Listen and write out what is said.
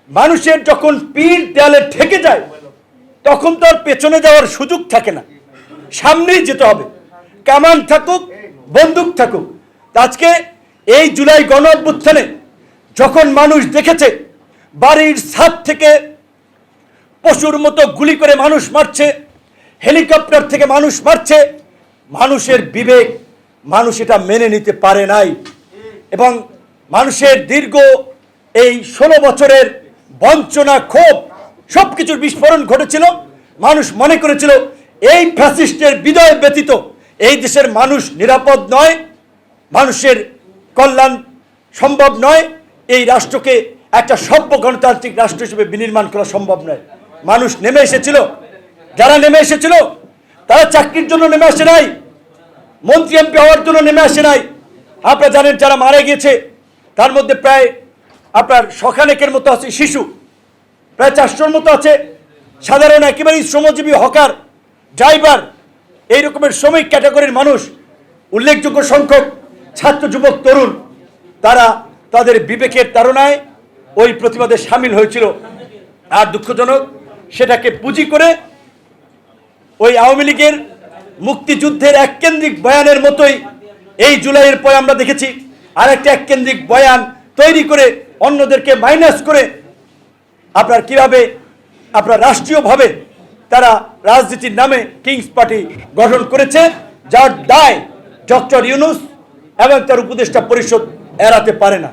মানুষের যখন পিঠ দেয়ালে ঠেকে যায় তখন তো আর পেছনে যাওয়ার সুযোগ থাকে না, সামনেই যেতে হবে, কামান থাকুক বন্দুক থাকুক। আজকে এই জুলাই গণ অভ্যুত্থানে যখন মানুষ দেখেছে বাড়ির ছাদ থেকে পশুর মতো গুলি করে মানুষ মারছে, হেলিকপ্টার থেকে মানুষ মারছে, মানুষের বিবেক, মানুষ এটা মেনে নিতে পারে নাই। এবং মানুষের দীর্ঘ এই 16 বছরের বঞ্চনা, ক্ষোভ, সবকিছুর বিস্ফোরণ ঘটেছিল। মানুষ মনে করেছিল এই ফ্যাসিস্টের বিজয় ব্যতীত এই দেশের মানুষ নিরাপদ নয়, মানুষের কল্যাণ সম্ভব নয়, এই রাষ্ট্রকে একটা সভ্য গণতান্ত্রিক রাষ্ট্র হিসেবে বিনির্মাণ করা সম্ভব নয়। মানুষ নেমে এসেছিল, যারা নেমে এসেছিল তারা চাকরির জন্য নেমে আসে নাই, মন্ত্রী এমপি হওয়ার জন্য নেমে আসে নাই। আপনারা জানেন যারা মারা গিয়েছে তার মধ্যে প্রায় আপনার শখানেকের মতো আছে শিশু, প্রায় 400-র মতো আছে সাধারণ একেবারেই শ্রমজীবী, হকার, ড্রাইভার, এই রকমের শ্রমিক ক্যাটাগরির মানুষ, উল্লেখযোগ্য সংখ্যক ছাত্র, যুবক, তরুণ, তারা তাদের বিবেকের তাড়নায় ওই প্রতিবাদে সামিল হয়েছিল। আর দুঃখজনক, সেটাকে পুঁজি করে ওই আওয়ামী লীগের মুক্তিযুদ্ধের এককেন্দ্রিক বয়ানের মতোই এই জুলাইয়ের পরে আমরা দেখেছি আরেকটা এককেন্দ্রিক বয়ান তৈরি করে অন্যদেরকে মাইনাস করে আপনার কিভাবে আপনার রাষ্ট্রীয়ভাবে তারা রাজনীতির নামে কিংস পার্টি গঠন করেছে, যার দায় ডক্টর ইউনূস এবং তার উপদেষ্টা পরিষদ এড়াতে পারে না।